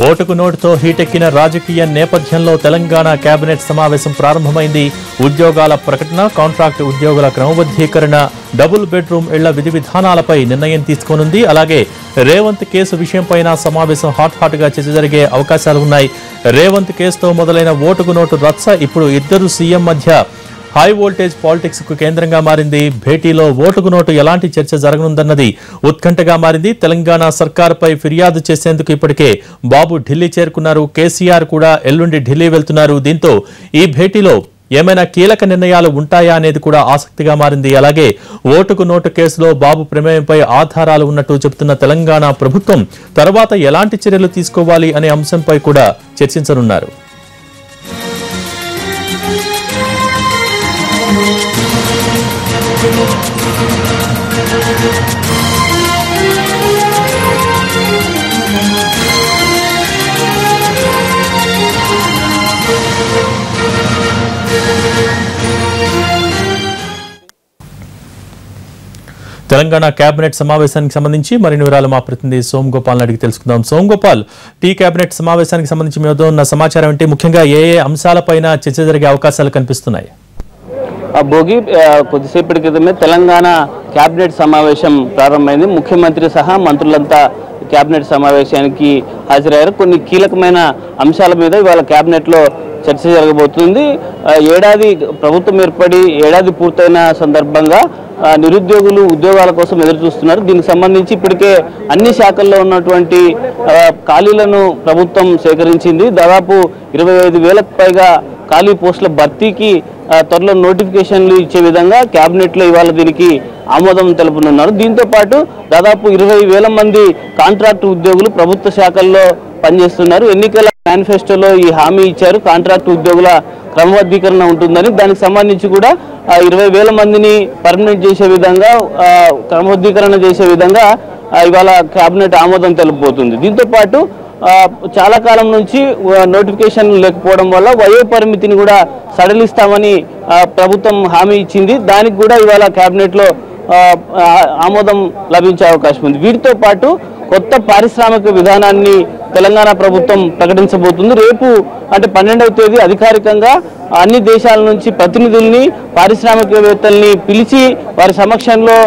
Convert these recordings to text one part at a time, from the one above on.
ఓటుకు నోటుతో హీటెక్కిన రాజకీయ నేపథ్యంలో తెలంగాణ కేబినెట్ సమావేశం ప్రారంభమైంది. ఉద్యోగాల ప్రకటన, కాంట్రాక్ట్ ఉద్యోగుల క్రమబద్ధీకరణ, డబుల్ బెడ్రూమ్ ఇళ్ల విధి విధానాలపై నిర్ణయం తీసుకోనుంది. అలాగే రేవంత్ కేసు విషయంపైన సమావేశం హాట్గా చర్చ జరిగే అవకాశాలు ఉన్నాయి. రేవంత్ కేసుతో మొదలైన ఓటుకు నోటు రచ్చ ఇప్పుడు ఇద్దరు సీఎం మధ్య హై వోల్టేజ్ పాలిటిక్స్ కు కేంద్రంగా మారింది. భేటీలో ఓటుకు నోటు ఎలాంటి చర్చ జరగనుందన్నది ఉత్కంఠగా మారింది. తెలంగాణ సర్కారుపై ఫిర్యాదు చేసేందుకు ఇప్పటికే బాబు ఢిల్లీ చేరుకున్నారు. కేసీఆర్ కూడా ఎల్లుండి ఢిల్లీ వెళ్తున్నారు. దీంతో ఈ భేటీలో ఏమైనా కీలక నిర్ణయాలు ఉంటాయా అనేది కూడా ఆసక్తిగా మారింది. అలాగే ఓటుకు నోటు కేసులో బాబు ప్రమేయంపై ఆధారాలు ఉన్నట్టు చెబుతున్న తెలంగాణ ప్రభుత్వం తర్వాత ఎలాంటి చర్యలు తీసుకోవాలి అనే అంశంపై కూడా చర్చించనున్నారు. తెలంగాణ కేబినెట్ సమావేశానికి సంబంధించి మరిన్ని వివరాలు మా ప్రతినిధి సోమగోపాల్ అడిగి తెలుసుకుందాం. సోమగోపాల్, టీ కేబినెట్ సమావేశానికి సంబంధించి మీ వద్ద ఉన్న సమాచారం ఏంటి? ముఖ్యంగా ఏ అంశాలపైన చర్చ జరిగే అవకాశాలు కనిపిస్తున్నాయి? భోగి కొద్దిసేపటి క్రితమే తెలంగాణ కేబినెట్ సమావేశం ప్రారంభమైంది. ముఖ్యమంత్రి సహా మంత్రులంతా కేబినెట్ సమావేశానికి హాజరయ్యారు. కొన్ని కీలకమైన అంశాల మీద ఇవాళ కేబినెట్లో చర్చ జరగబోతుంది. ఏడాది ప్రభుత్వం ఏర్పడి ఏడాది పూర్తయిన సందర్భంగా నిరుద్యోగులు ఉద్యోగాల కోసం ఎదురు చూస్తున్నారు. దీనికి సంబంధించి ఇప్పటికే అన్ని శాఖల్లో ఉన్నటువంటి ఖాళీలను ప్రభుత్వం సేకరించింది. దాదాపు 25,000కు పైగా ఖాళీ పోస్టుల భర్తీకి త్వరలో నోటిఫికేషన్లు ఇచ్చే విధంగా కేబినెట్లో ఇవాళ దీనికి ఆమోదం తెలుపనున్నారు. దీంతో పాటు దాదాపు 20,000 మంది కాంట్రాక్ట్ ఉద్యోగులు ప్రభుత్వ శాఖల్లో పనిచేస్తున్నారు. ఎన్నికల మేనిఫెస్టోలో ఈ హామీ ఇచ్చారు, కాంట్రాక్ట్ ఉద్యోగుల క్రమబద్ధీకరణ ఉంటుందని. దానికి సంబంధించి కూడా 20,000 మందిని పర్మనెంట్ చేసే విధంగా, క్రమబద్ధీకరణ చేసే విధంగా ఇవాళ కేబినెట్ ఆమోదం తెలుపబోతుంది. దీంతో పాటు చాలా కాలం నుంచి నోటిఫికేషన్ లేకపోవడం వల్ల వయో పరిమితిని కూడా సడలిస్తామని ప్రభుత్వం హామీ ఇచ్చింది. దానికి కూడా ఇవాళ కేబినెట్లో ఆమోదం లభించే అవకాశం ఉంది. వీటితో పాటు కొత్త పారిశ్రామిక విధానాన్ని తెలంగాణ ప్రభుత్వం ప్రకటించబోతుంది. రేపు అంటే 12వ తేదీ అధికారికంగా అన్ని దేశాల నుంచి ప్రతినిధుల్ని, పారిశ్రామికవేత్తల్ని పిలిచి వారి సమక్షంలో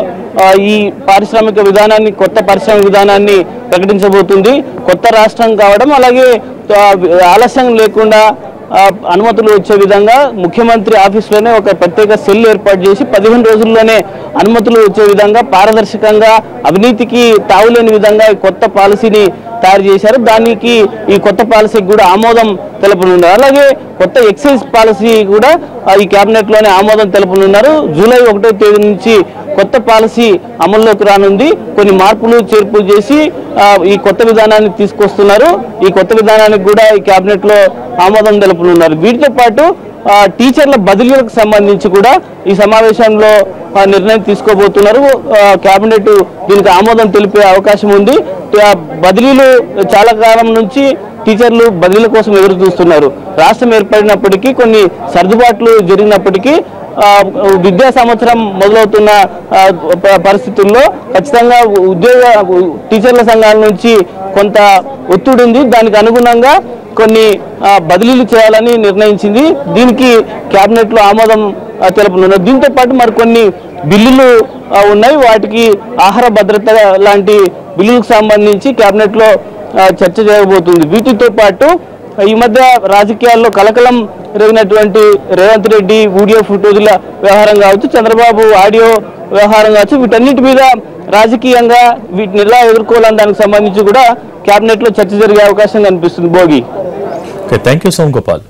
ఈ పారిశ్రామిక విధానాన్ని, కొత్త పారిశ్రామిక విధానాన్ని ప్రకటించబోతుంది. కొత్త రాష్ట్రం కావడం, అలాగే ఆలస్యం లేకుండా అనుమతులు వచ్చే విధంగా ముఖ్యమంత్రి ఆఫీసులోనే ఒక ప్రత్యేక సెల్ ఏర్పాటు చేసి 15 రోజుల్లోనే అనుమతులు వచ్చే విధంగా, పారదర్శకంగా, అవినీతికి తావులేని విధంగా ఈ కొత్త పాలసీని తయారు చేశారు. దానికి ఈ కొత్త పాలసీకి కూడా ఆమోదం తెలుపనున్నారు. అలాగే కొత్త ఎక్సైజ్ పాలసీ కూడా ఈ కేబినెట్లోనే ఆమోదం తెలుపనున్నారు. జూలై 1వ తేదీ నుంచి కొత్త పాలసీ అమల్లోకి రానుంది. కొన్ని మార్పులు చేర్పులు చేసి ఈ కొత్త విధానాన్ని తీసుకొస్తున్నారు. ఈ కొత్త విధానానికి కూడా ఈ కేబినెట్లో ఆమోదం తెలుపనున్నారు. వీటితో పాటు టీచర్ల బదిలీలకు సంబంధించి కూడా ఈ సమావేశంలో నిర్ణయం తీసుకోబోతున్నారు. కేబినెట్ దీనికి ఆమోదం తెలిపే అవకాశం ఉంది. బదిలీలు చాలా కాలం నుంచి టీచర్లు బదిలీల కోసం ఎదురు చూస్తున్నారు. రాష్ట్రం ఏర్పడినప్పటికీ కొన్ని సర్దుబాట్లు జరిగినప్పటికీ విద్యా సంవత్సరం మొదలవుతున్న పరిస్థితుల్లో ఖచ్చితంగా టీచర్ల సంఘాల నుంచి కొంత ఒత్తిడి ఉంది. దానికి అనుగుణంగా కొన్ని బదిలీలు చేయాలని నిర్ణయించింది. దీనికి కేబినెట్లో ఆమోదం తెలుపనున్నారు. దీంతో పాటు మరికొన్ని బిల్లులు ఉన్నాయి. వాటికి ఆహార భద్రత లాంటి బిల్లులకు సంబంధించి కేబినెట్లో చర్చ జరగబోతుంది. వీటితో పాటు ఈ మధ్య రాజకీయాల్లో కలకలం రేగినటువంటి రేవంత్ రెడ్డి వీడియో ఫుటేజ్ల వ్యవహారం కావచ్చు, చంద్రబాబు ఆడియో వ్యవహారం కావచ్చు, వీటన్నిటి మీద రాజకీయంగా వీటిని ఎలా ఎదుర్కోవాలని దానికి సంబంధించి కూడా కేబినెట్లో చర్చ జరిగే అవకాశం కనిపిస్తుంది. Bhogi, thank you Som Gopal.